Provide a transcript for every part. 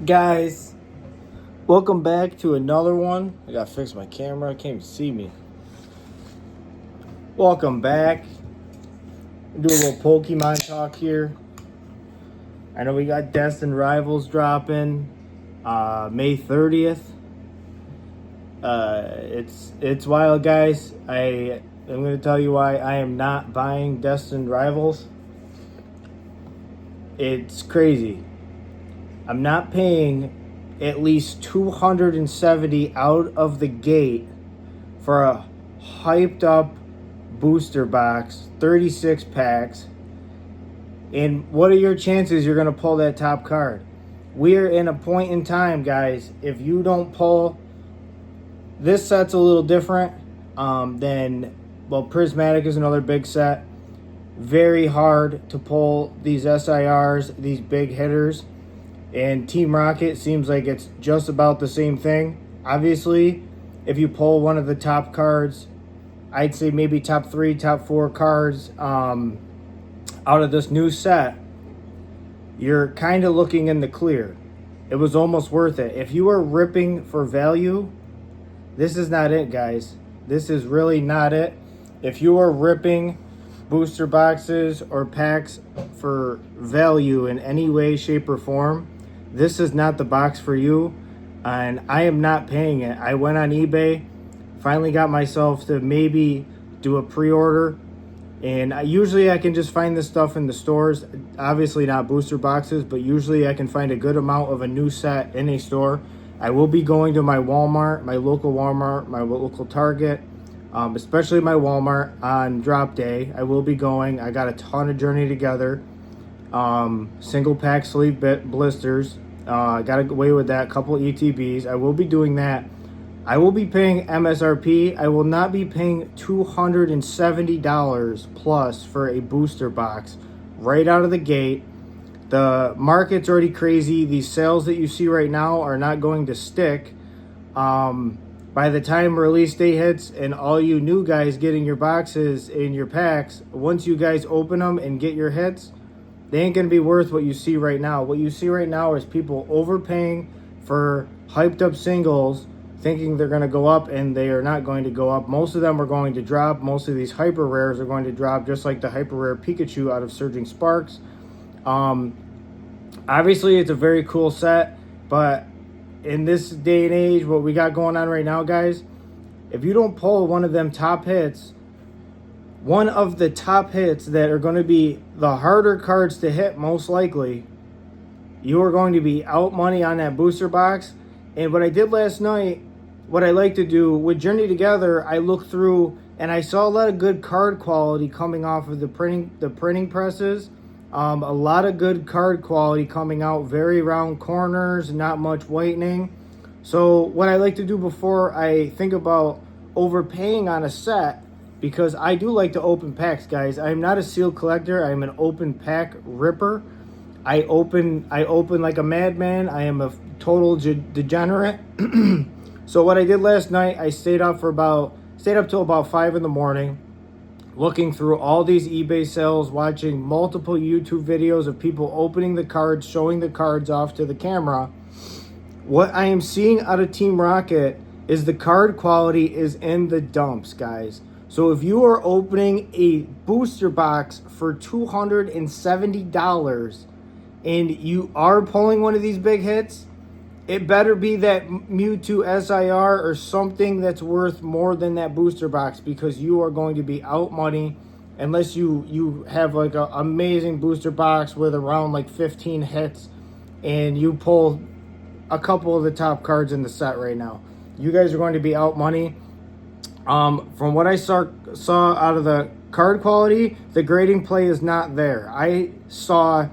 Guys, welcome back to another one. I gotta fix my camera. I can't even see me. Welcome back. Do a little Pokemon talk here. I know we got Destined Rivals dropping May 30th. It's wild, guys. I'm gonna tell you why I am not buying Destined Rivals. It's crazy. I'm not paying at least 270 out of the gate for a hyped up booster box, 36 packs. And what are your chances you're going to pull that top card? We're in a point in time, guys. If you don't pull, this set's a little different than, well, Prismatic is another big set. Very hard to pull these SIRs, these big hitters. And Team Rocket seems like it's just about the same thing. Obviously, if you pull one of the top cards, I'd say maybe top 3, top 4 cards out of this new set, you're kind of looking in the clear. It was almost worth it. If you are ripping for value, this is not it, guys. This is really not it. If you are ripping booster boxes or packs for value in any way, shape, or form, this is not the box for you, and I am not paying it. I went on eBay, finally got myself to maybe do a pre-order, and usually I can just find this stuff in the stores. Obviously not booster boxes, but usually I can find a good amount of a new set in a store. I will be going to my Walmart, my local Walmart, my local Target, especially my Walmart on drop day. I will be going. I got a ton of Journey Together. Single pack sleeve blisters. Got away with that. Couple ETBs. I will be doing that. I will be paying MSRP. I will not be paying $270 plus for a booster box right out of the gate. The market's already crazy. These sales that you see right now are not going to stick. By the time release day hits and all you new guys getting your boxes in your packs, once you guys open them and get your hits, they ain't going to be worth what you see right now. What you see right now is people overpaying for hyped up singles, thinking they're going to go up, and they are not going to go up. Most of them are going to drop. Most of these hyper rares are going to drop, just like the hyper rare Pikachu out of Surging Sparks. Obviously, it's a very cool set, but in this day and age, what we got going on right now, guys, if you don't pull one of them top hits, one of the top hits that are going to be the harder cards to hit, most likely, you are going to be out money on that booster box. And what I did last night, what I like to do with Journey Together, I looked through and I saw a lot of good card quality coming off of the printing presses. A lot of good card quality coming out, very round corners, not much whitening. So what I like to do before I think about overpaying on a set, because I do like to open packs, guys. I'm not a sealed collector. I'm an open pack ripper. I open like a madman. I am a total degenerate. So what I did last night, I stayed up till about 5 in the morning, looking through all these eBay sales, watching multiple YouTube videos of people opening the cards, showing the cards off to the camera. What I am seeing out of Team Rocket is the card quality is in the dumps, guys. So if you are opening a booster box for $270 and you are pulling one of these big hits, it better be that Mewtwo SIR or something that's worth more than that booster box, because you are going to be out money unless you have like an amazing booster box with around like 15 hits and you pull a couple of the top cards in the set right now. You guys are going to be out money. From what I saw out of the card quality, the grading play is not there. I saw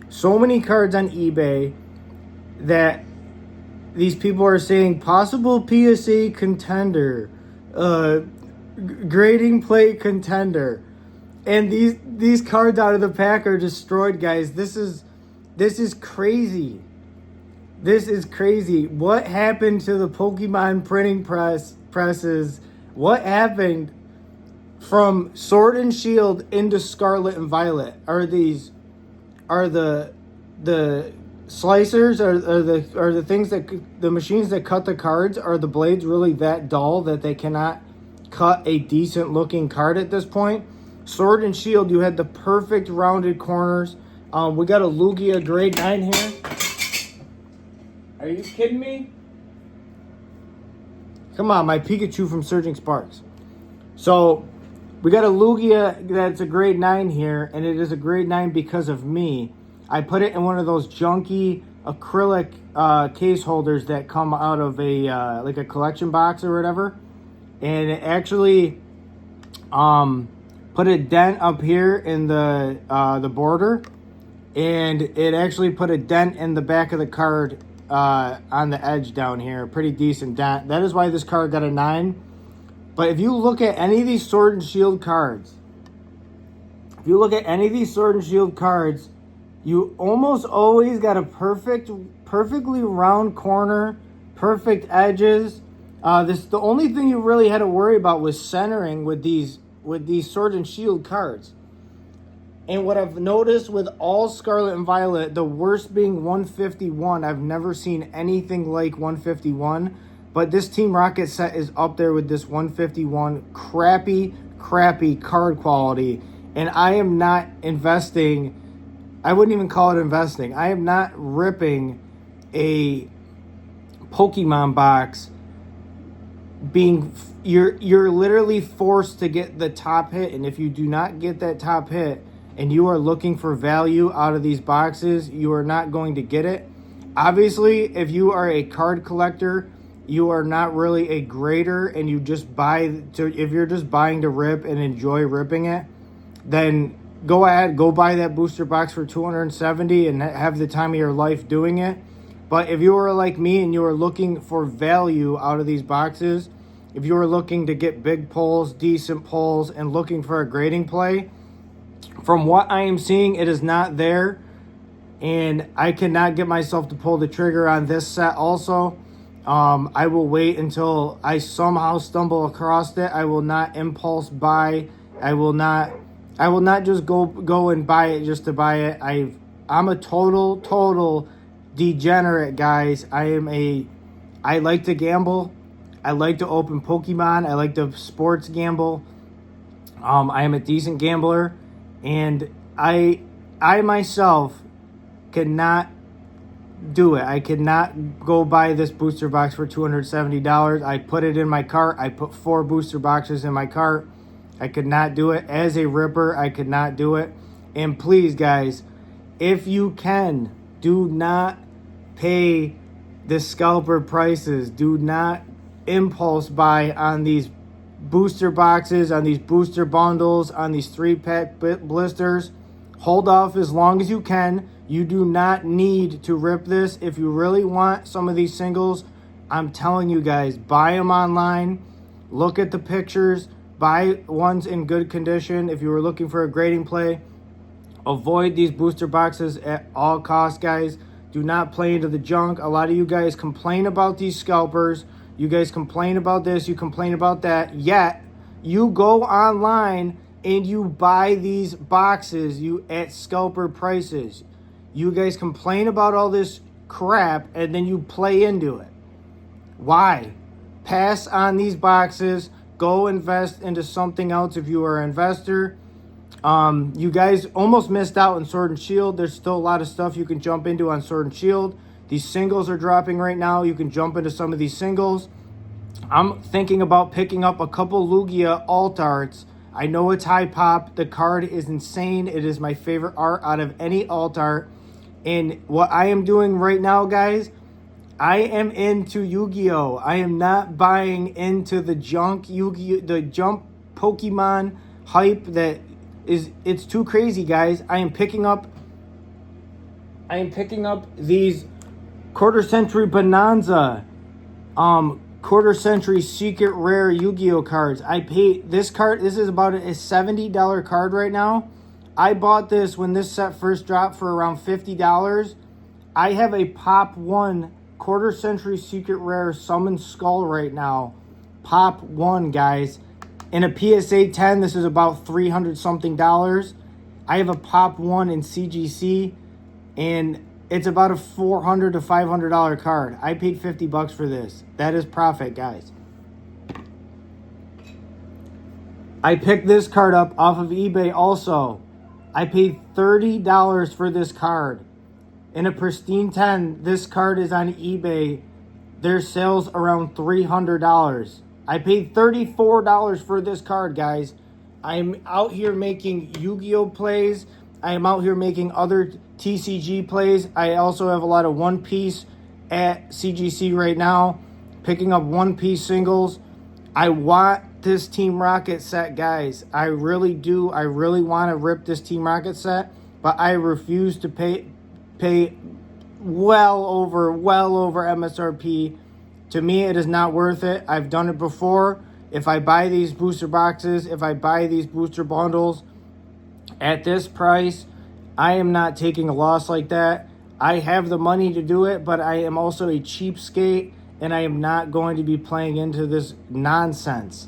so many cards on eBay that these people are saying possible PSA contender, grading play contender, and these cards out of the pack are destroyed, guys. This is crazy. This is crazy. What happened to the Pokemon printing presses? What happened from Sword and Shield into Scarlet and Violet? Are the slicers are the things that the machines that cut the cards, are the blades really that dull that they cannot cut a decent looking card at this point? Sword and Shield, you had the perfect rounded corners. We got a Lugia grade 9 here. Are you kidding me? Come on, my Pikachu from Surging Sparks. So we got a Lugia that's a grade 9 here, and it is a grade 9 because of me. I put it in one of those junky acrylic case holders that come out of a like a collection box or whatever, and it actually put a dent up here in the border, and it actually put a dent in the back of the card on the edge down here. Pretty decent dent. That is why this card got a 9. But if you look at any of these Sword and Shield cards, you almost always got a perfectly round corner, perfect edges. The only thing you really had to worry about was centering with these Sword and Shield cards. And what I've noticed with all Scarlet and Violet, the worst being 151. I've never seen anything like 151. But this Team Rocket set is up there with this 151. Crappy card quality. And I am not investing. I wouldn't even call it investing. I am not ripping a Pokemon box. You're literally forced to get the top hit. And if you do not get that top hit and you are looking for value out of these boxes, you are not going to get it. Obviously, if you are a card collector, you are not really a grader, and you just if you're just buying to rip and enjoy ripping it, then go ahead, go buy that booster box for $270 and have the time of your life doing it. But if you are like me and you are looking for value out of these boxes, if you are looking to get big pulls, decent pulls, and looking for a grading play, from what I am seeing, it is not there. And I cannot get myself to pull the trigger on this set also. I will wait until I somehow stumble across it. I will not impulse buy. I will not just go and buy it just to buy it. I'm a total degenerate, guys. I like to gamble. I like to open Pokemon. I like to sports gamble. I am a decent gambler, and I myself cannot do it. I cannot go buy this booster box for $270. I put it in my cart. I put 4 booster boxes in my cart. I could not do it. As a ripper, I could not do it. And please, guys, if you can, do not pay the scalper prices. Do not impulse buy on these booster boxes, on these booster bundles, on these 3-pack blisters. Hold off as long as you can. You do not need to rip this. If you really want some of these singles, I'm telling you guys, buy them online. Look at the pictures. Buy ones in good condition. If you were looking for a grading play, avoid these booster boxes at all costs, guys. Do not play into the junk. A lot of you guys complain about these scalpers. You guys complain about this. You complain about that. Yet, you go online and you buy these boxes at scalper prices. You guys complain about all this crap and then you play into it. Why? Pass on these boxes. Go invest into something else if you are an investor. You guys almost missed out on Sword and Shield. There's still a lot of stuff you can jump into on Sword and Shield. These singles are dropping right now. You can jump into some of these singles. I'm thinking about picking up a couple Lugia alt arts. I know it's high pop. The card is insane. It is my favorite art out of any alt art. And what I am doing right now, guys, I am into Yu-Gi-Oh! I am not buying into the junk Yu-Gi-Oh! The junk Pokemon hype it's too crazy, guys. I am picking up these quarter century Bonanza, quarter century secret rare Yu-Gi-Oh! Cards. I paid this card. This is about a $70 card right now. I bought this when this set first dropped for around $50. I have a Pop 1 quarter century secret rare Summon Skull right now. Pop 1, guys. In a PSA 10, this is about $300 something. I have a Pop 1 in CGC, and It's about a $400 to $500 card. I paid $50 for this. That is profit, guys. I picked this card up off of eBay also. I paid $30 for this card. In a pristine 10, this card is on eBay. Their sales around $300. I paid $34 for this card, guys. I'm out here making Yu-Gi-Oh plays. I am out here making other TCG plays. I also have a lot of One Piece at CGC right now, picking up One Piece singles. I want this Team Rocket set, guys. I really do. I really want to rip this Team Rocket set, but I refuse to pay well over MSRP. To me, it is not worth it. I've done it before. If I buy these booster boxes, if I buy these booster bundles at this price, I am not taking a loss like that. I have the money to do it, but I am also a cheapskate, and I am not going to be playing into this nonsense.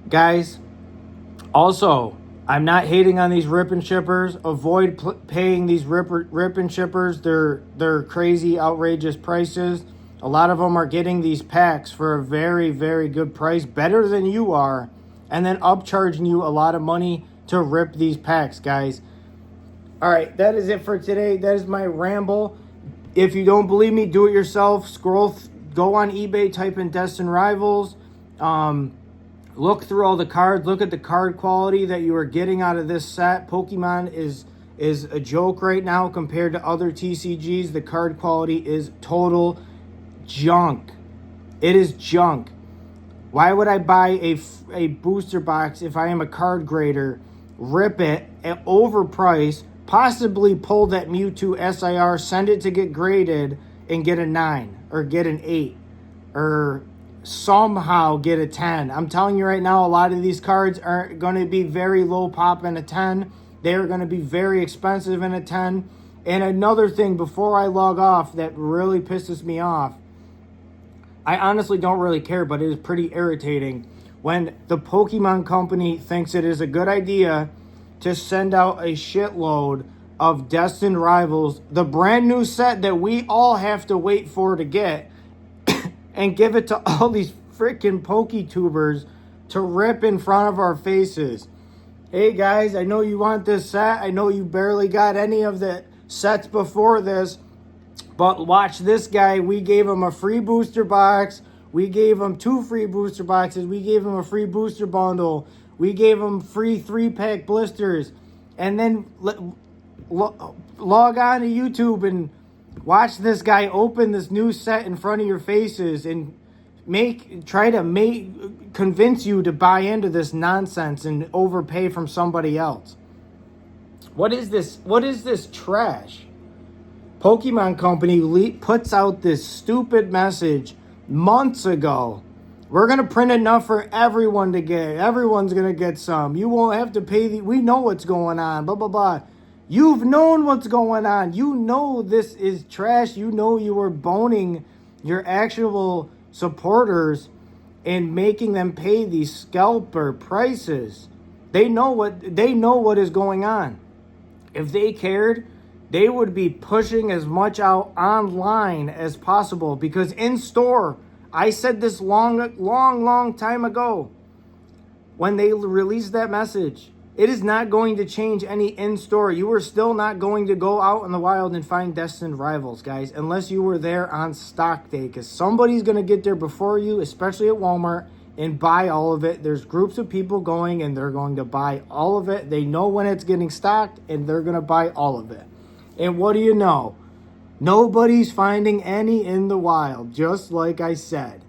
Guys, also, I'm not hating on these rip and shippers. Avoid paying these rip and shippers. They're crazy, outrageous prices. A lot of them are getting these packs for a very, very good price, better than you are, and then upcharging you a lot of money to rip these packs, guys. All right, that is it for today. That is my ramble. If you don't believe me, do it yourself. Go on eBay, type in Destined Rivals. Look through all the cards. Look at the card quality that you are getting out of this set. Pokemon is a joke right now compared to other TCGs. The card quality is total junk. It is junk. Why would I buy a booster box if I am a card grader, rip it at overprice, possibly pull that Mewtwo SIR, send it to get graded, and get a 9 or get an 8 or somehow get a 10. I'm telling you right now, a lot of these cards are going to be very low pop in a 10. They're going to be very expensive in a 10. And another thing before I log off that really pisses me off, I honestly don't really care, but it is pretty irritating when the Pokemon company thinks it is a good idea to send out a shitload of Destined Rivals, the brand new set that we all have to wait for to get, and give it to all these freaking PokeTubers to rip in front of our faces. Hey guys, I know you want this set. I know you barely got any of the sets before this, but watch this guy. We gave him a free booster box. We gave him 2 free booster boxes. We gave him a free booster bundle. We gave him free 3-pack blisters. And then log on to YouTube and watch this guy open this new set in front of your faces and try to convince you to buy into this nonsense and overpay from somebody else. What is this? What is this trash? Pokemon Company puts out this stupid message months ago. We're going to print enough for everyone to get. Everyone's going to get some. You won't have to pay. We know what's going on. Blah, blah, blah. You've known what's going on. You know this is trash. You know you were boning your actual supporters and making them pay these scalper prices. They know what is going on. If they cared, they would be pushing as much out online as possible, because in store, I said this long time ago when they released that message, it is not going to change any in-store. You are still not going to go out in the wild and find Destined Rivals, guys, unless you were there on stock day, because somebody's going to get there before you, especially at Walmart, and buy all of it. There's groups of people going, and they're going to buy all of it. They know when it's getting stocked, and they're going to buy all of it. And what do you know? Nobody's finding any in the wild, just like I said.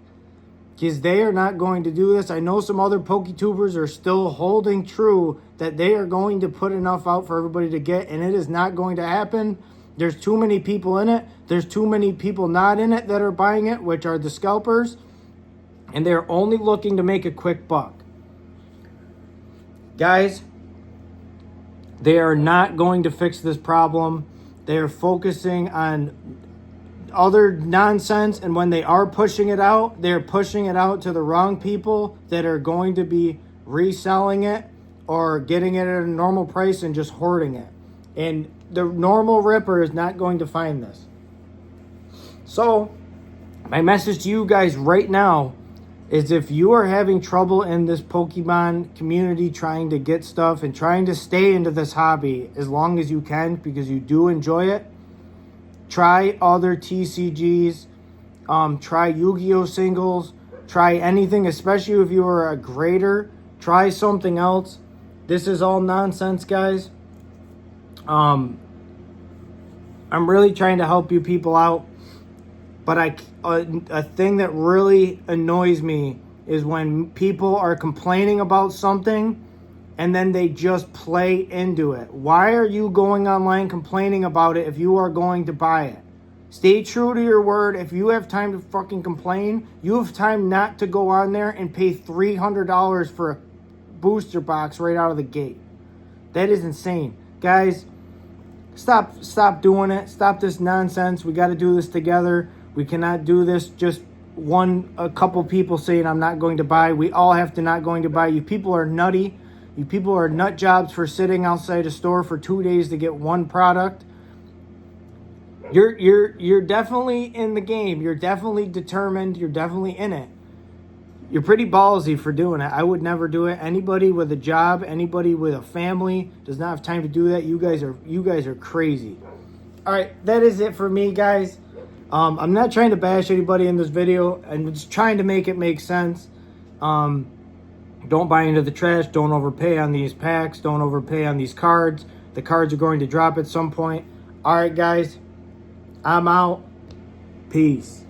Because they are not going to do this. I know some other PokeTubers are still holding true that they are going to put enough out for everybody to get, and it is not going to happen. There's too many people in it. There's too many people not in it that are buying it, which are the scalpers. And they're only looking to make a quick buck. Guys, they are not going to fix this problem. They are focusing on other nonsense, and when they are pushing it out, they're pushing it out to the wrong people that are going to be reselling it or getting it at a normal price and just hoarding it. And the normal Ripper is not going to find this. So, my message to you guys right now is if you are having trouble in this Pokemon community trying to get stuff and trying to stay into this hobby as long as you can because you do enjoy it, try other TCGs, try Yu-Gi-Oh! Singles, try anything, especially if you are a grader, try something else. This is all nonsense, guys. I'm really trying to help you people out. But a thing that really annoys me is when people are complaining about something and then they just play into it. Why are you going online complaining about it if you are going to buy it? Stay true to your word. If you have time to fucking complain, you have time not to go on there and pay $300 for a booster box right out of the gate. That is insane. Guys, stop doing it. Stop this nonsense. We got to do this together. We cannot do this just a couple people saying I'm not going to buy. We all have to not going to buy. You people are nutty. You people are nut jobs for sitting outside a store for 2 days to get one product. You're definitely in the game. You're definitely determined. You're definitely in it. You're pretty ballsy for doing it. I would never do it. Anybody with a job, anybody with a family does not have time to do that. You guys are crazy. All right, that is it for me, guys. I'm not trying to bash anybody in this video. I'm just trying to make it make sense. Don't buy into the trash. Don't overpay on these packs. Don't overpay on these cards. The cards are going to drop at some point. All right, guys. I'm out. Peace.